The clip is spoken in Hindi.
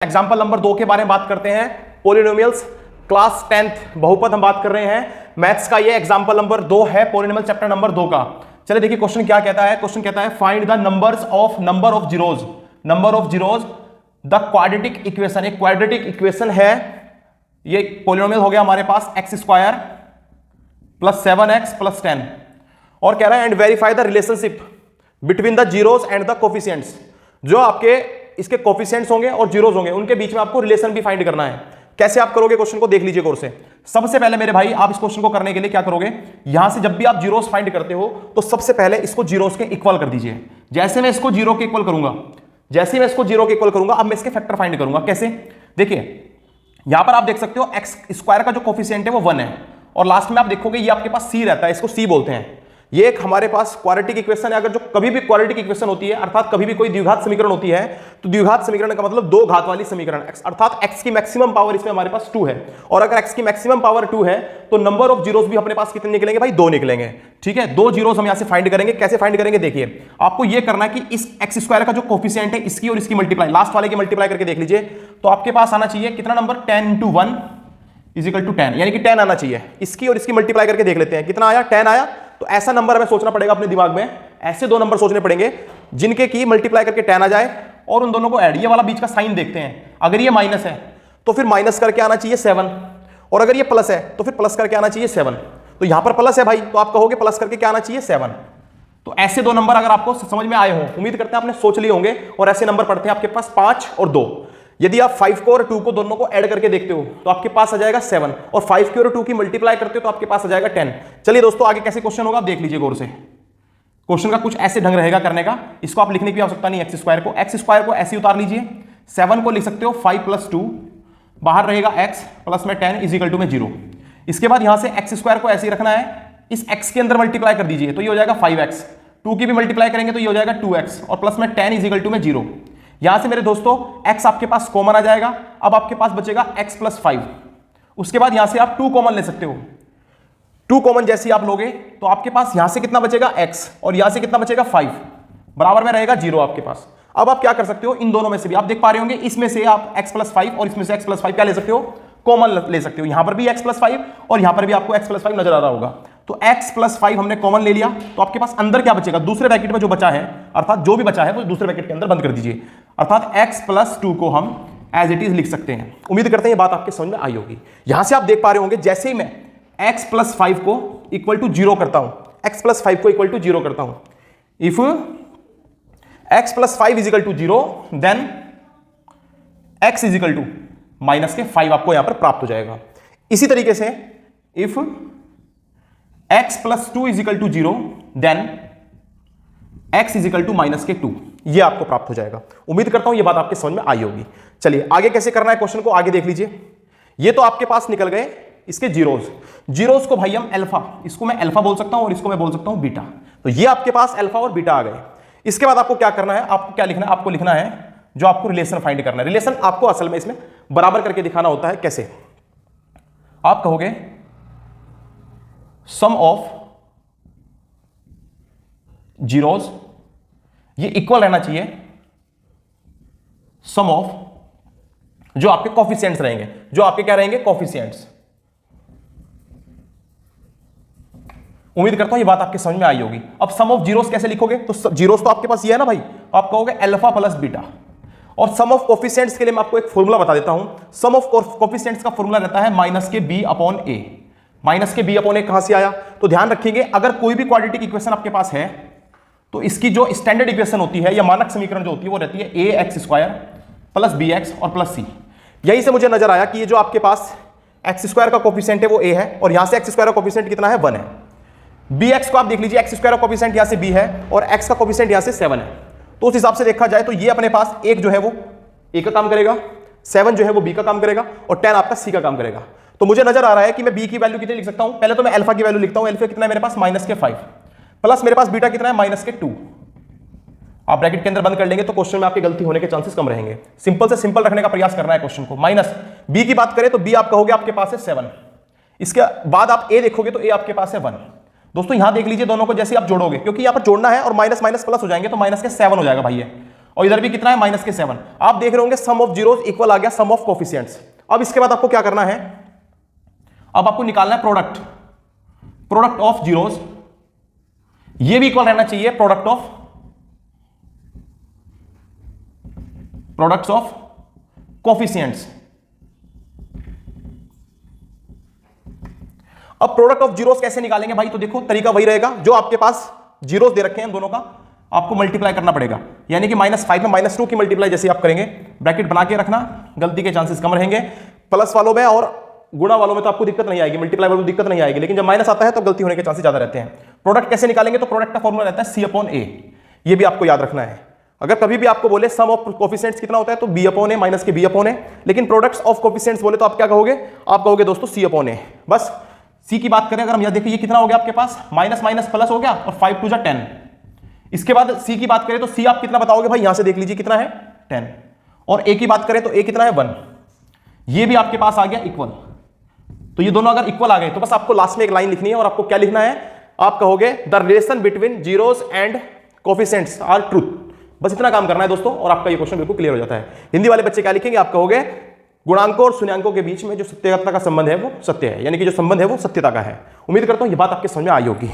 एग्जाम्पल नंबर 2 के बारे में बात करते हैं। पॉलिनोमियल्स क्लास 10th बहुपद हम बात कर रहे हैं। मैथ्स का ये एग्जाम्पल नंबर 2 है, पॉलिनोमियल चैप्टर नंबर 2 का। चलिए देखिए क्वेश्चन क्या कहता है। क्वेश्चन कहता है find the number of zeros the quadratic equation. एक क्वाड्रेटिक इक्वेशन है, ये पॉलिनोमियल हो गया हमारे पास x² + 7x + 10 और कह रहा है and verify the relationship between the zeros and the coefficients. जो आपके इसके कोफिशिएंट्स होंगे और जीरोज होंगे उनके बीच में आपको रिलेशन भी फाइंड करना है। कैसे आप करोगे क्वेश्चन को देख लीजिए गौर से। सबसे पहले मेरे भाई आप इस क्वेश्चन को करने के लिए क्या करोगे, यहां से जब भी आप जीरोज फाइंड करते हो तो सबसे पहले इसको जीरोज के इक्वल कर दीजिए। जैसे मैं इसको जीरो के इक्वल करूंगा, अब मैं इसके फैक्टर फाइंड करूंगा। कैसे, देखिए यहां पर आप देख सकते हो x² का जो कोफिशिएंट है वो 1 है और लास्ट में आप देखोगे ये आपके पास c रहता है, इसको c बोलते हैं। ये एक हमारे पास क्वाड्रेटिक इक्वेशन है। अगर जो कभी भी क्वाड्रेटिक इक्वेशन होती है अर्थात कभी भी कोई द्विघात समीकरण होती है तो द्विघात समीकरण का मतलब दो घात वाली समीकरण, अर्थात x की मैक्सिमम पावर इसमें हमारे पास 2 है और अगर x की मैक्सिमम पावर 2 है तो नंबर ऑफ जीरोस भी अपने पास कितने निकलेंगे भाई, 2 निकलेंगे। ठीक है, 2 जीरोस हम यहां से फाइंड करेंगे। कैसे फाइंड करेंगे, देखिए आपको यह करना है कि इस x² का जो कोफिशिएंट है इसकी और इसकी मल्टीप्लाई, लास्ट वाले की मल्टीप्लाई करके देख लीजिए तो आपके पास आना चाहिए कितना नंबर, 10 × 1 = 10, यानी कि 10 आना चाहिए। इसकी और इसकी मल्टीप्लाई करके देख लेते हैं कितना आया, 10 आया। तो ऐसा नंबर हमें सोचना पड़ेगा अपने दिमाग में, ऐसे 2 नंबर सोचने पड़ेंगे जिनके की मल्टीप्लाई करके 10 आ जाए और उन दोनों को ऐड। ये वाला बीच का साइन देखते हैं, अगर ये माइनस है तो फिर माइनस करके आना चाहिए 7 और अगर ये प्लस है तो फिर प्लस करके आना चाहिए 7। तो यहां पर प्लस है भाई तो आप कहोगे प्लस करके क्या आना चाहिए, 7। तो ऐसे 2 नंबर अगर आपको समझ में आए हो, उम्मीद करते हैं आपने सोच लिए होंगे। और ऐसे नंबर पड़ते हैं आपके पास 5 और 2। यदि आप 5 को और 2 को दोनों को ऐड करके देखते हो तो आपके पास आ जाएगा 7 और 5 की और 2 की मल्टीप्लाई करते हो तो आपके पास आ जाएगा 10। चलिए दोस्तों आगे कैसे क्वेश्चन होगा आप देख लीजिए गौर से। क्वेश्चन का कुछ ऐसे ढंग रहेगा करने का, इसको आप लिखने की आवश्यकता नहीं। x² को ऐसे उतार लीजिए, 7 को लिख सकते हो 5 + 2, बाहर रहेगा x प्लस में 10 = 0। इसके बाद यहां से x² को ऐसे ही रखना है, इस x के अंदर मल्टीप्लाई कर दीजिए तो ये हो जाएगा 5x, 2 की भी मल्टीप्लाई करेंगे तो ये हो जाएगा 2x और प्लस में 10 = 0। यहां से मेरे दोस्तों x आपके पास कॉमन आ जाएगा। अब आपके पास बचेगा x + 5। उसके बाद यहां से आप 2 कॉमन ले सकते हो। 2 कॉमन जैसे आप लोगे तो आपके पास यहां से कितना बचेगा, x, और यहां से कितना बचेगा 5, बराबर में रहेगा 0 आपके पास। अब आप क्या कर सकते हो, इन दोनों में से भी आप देख पा रहे होंगे, इसमें से आप x + 5 और इसमें से x + 5 क्या ले सकते हो, कॉमन ले सकते हो। यहां पर भी x + 5 और यहां पर भी आपको x + 5 नजर आ रहा होगा। तो x + 5 हमने कॉमन ले लिया तो आपके पास अंदर क्या बचेगा, दूसरे ब्रैकेट में जो बचा है, अर्थात जो भी बचा है वो दूसरे ब्रैकेट के अंदर बंद कर दीजिए। अर्थात x + 2 को हम एज इट इज लिख सकते हैं। उम्मीद करते हैं ये बात आपके समझ में आई होगी। यहां से आप देख पा रहे होंगे जैसे ही मैं x + 5 को = 0 करता हूं, x + 5 को = 0 करता हूं, इफ x + 5 = 0 देन x = -5 आपको यहां पर प्राप्त हो जाएगा। इसी तरीके से इफ x + 2 = 0 देन x = -2, ये आपको प्राप्त हो जाएगा। उम्मीद करता हूं ये बात आपके समझ में आई होगी। चलिए आगे कैसे करना है क्वेश्चन को आगे देख लीजिए। ये तो आपके पास निकल गए इसके जीरोस को भाई हम अल्फा, इसको मैं अल्फा बोल सकता हूं और इसको मैं बोल सकता हूं बीटा। तो ये आपके पास अल्फा और बीटा आ गए। इसके बाद आपको क्या करना है, आपको क्या लिखना है, आपको लिखना है जो आपको रिलेशन फाइंड करना है। रिलेशन आपको असल में इसमें बराबर करके दिखाना होता है। कैसे, आप कहोगे सम ऑफ जीरोस, ये इक्वल रहना चाहिए सम ऑफ जो आपके कोफिशिएंट्स रहेंगे, जो आपके क्या रहेंगे, कोफिशिएंट्स। उम्मीद करता हूं ये बात आपके समझ में आई होगी। अब सम ऑफ जीरोस कैसे लिखोगे, तो जीरोस तो आपके पास ये है ना भाई, आप कहोगे अल्फा + बीटा। और सम ऑफ कोफिशिएंट्स के लिए मैं आपको एक फॉर्मूला बता देता हूं। सम ऑफ कोफिशिएंट्स का फॉर्मूला रहता है -b/a। -b/a कहां से आया, तो ध्यान रखिएगा अगर कोई भी क्वाड्रेटिक इक्वेशन आपके पास है तो इसकी जो स्टैंडर्ड इक्वेशन होती है या मानक समीकरण जो होती है वो रहती है ax² + bx और + c। यहीं से मुझे नजर आया कि ये जो आपके पास x² का कोफिशिएंट है वो a है और यहां से x² का कोफिशिएंट कितना है, 1 है। bx को आप देख लीजिए, x² का कोफिशिएंट यहां से b है और x का कोफिशिएंट यहां से 7 है। तो उस हिसाब से देखा जाए तो ये अपने पास एक जो है वो a का काम करेगा, 7 जो है वो b का काम करेगा और 10 आपका c का काम करेगा। तो मुझे नजर आ रहा है कि मैं b की वैल्यू कितनी लिख सकता हूं, पहले तो मैं अल्फा की वैल्यू लिखता हूं। अल्फा कितना है मेरे पास, -5 प्लस मेरे पास बीटा कितना है, -2। आप ब्रैकेट के अंदर बंद कर लेंगे तो क्वेश्चन में आपकी गलती होने के चांसेस कम रहेंगे। सिंपल से सिंपल रखने का प्रयास करना है क्वेश्चन को। माइनस बी की बात करें तो बी आप कहोगे आपके पास है 7, इसके बाद आप ए देखोगे तो ए आपके पास है 1। दोस्तों यहां देख लीजिए दोनों को जैसे आप जोड़ोगे, क्योंकि यहां पर जोड़ना है और माइनस माइनस प्लस हो जाएंगे तो माइनस के 7 हो जाएगा भाई। और इधर भी कितना है माइनस के 7। आप देख रहे होंगे सम ऑफ जीरोस इक्वल आ गया सम ऑफ कोफिशिएंट्स। अब इसके बाद आपको क्या करना है, अब आपको निकालना है प्रोडक्ट ऑफ जीरोस, ये भी इक्वल रहना चाहिए प्रोडक्ट्स ऑफ कोफिशिएंट्स। अब प्रोडक्ट ऑफ जीरोस कैसे निकालेंगे भाई, तो देखो तरीका वही रहेगा, जो आपके पास जीरोस दे रखे हैं दोनों का आपको मल्टीप्लाई करना पड़ेगा, यानी कि -5 में -2 की मल्टीप्लाई जैसे आप करेंगे, ब्रैकेट बना के रखना, गलती के चांसेस कम रहेंगे। प्लस वालों में और गुणा वालों में तो आपको दिक्कत नहीं आएगी, मल्टीप्लाई वालों में दिक्कत नहीं आएगी, लेकिन जब माइनस आता है तो गलती होने के चांसेस ज्यादा रहते हैं। प्रोडक्ट कैसे निकालेंगे, तो प्रोडक्ट का फॉर्मूला रहता है C/A, ये भी आपको याद रखना है। अगर कभी भी आपको बोले सम ऑफ कोफिशिएंट्स कितना होता है तो B/A माइनस के B/A, लेकिन प्रोडक्ट्स ऑफ कोफिशिएंट्स बोले तो आप क्या कहोगे, आप कहोगे दोस्तों C/A। बस C की बात करें अगर हम, यह देखिए ये कितना हो गया आपके पास, माइनस माइनस प्लस हो गया और 5 2 10। इसके बाद C की बात करें तो C आप कितना बताओगे भाई, यहां से देख लीजिए कितना है 10, और A की बात करें तो A कितना है 1, ये भी आपके पास आ गया इक्वल। तो ये दोनों अगर इक्वल आ गए तो बस आपको लास्ट में एक लाइन लिखनी है, और आपको क्या लिखना है, आप कहोगे the relation between zeros and coefficients are truth. बस इतना काम करना है दोस्तों, और आपका ये क्वेश्चन बिल्कुल क्लियर हो जाता है। हिंदी वाले बच्चे क्या लिखेंगे, आप कहोगे गुणांकों और शून्याङ्कों के बीच में जो सत्यता का संबंध है वो सत्य है, यानी कि जो संबंध है वो सत्यता का है। उम्मीद करता हूं ये बात आपके समझ में आई होगी।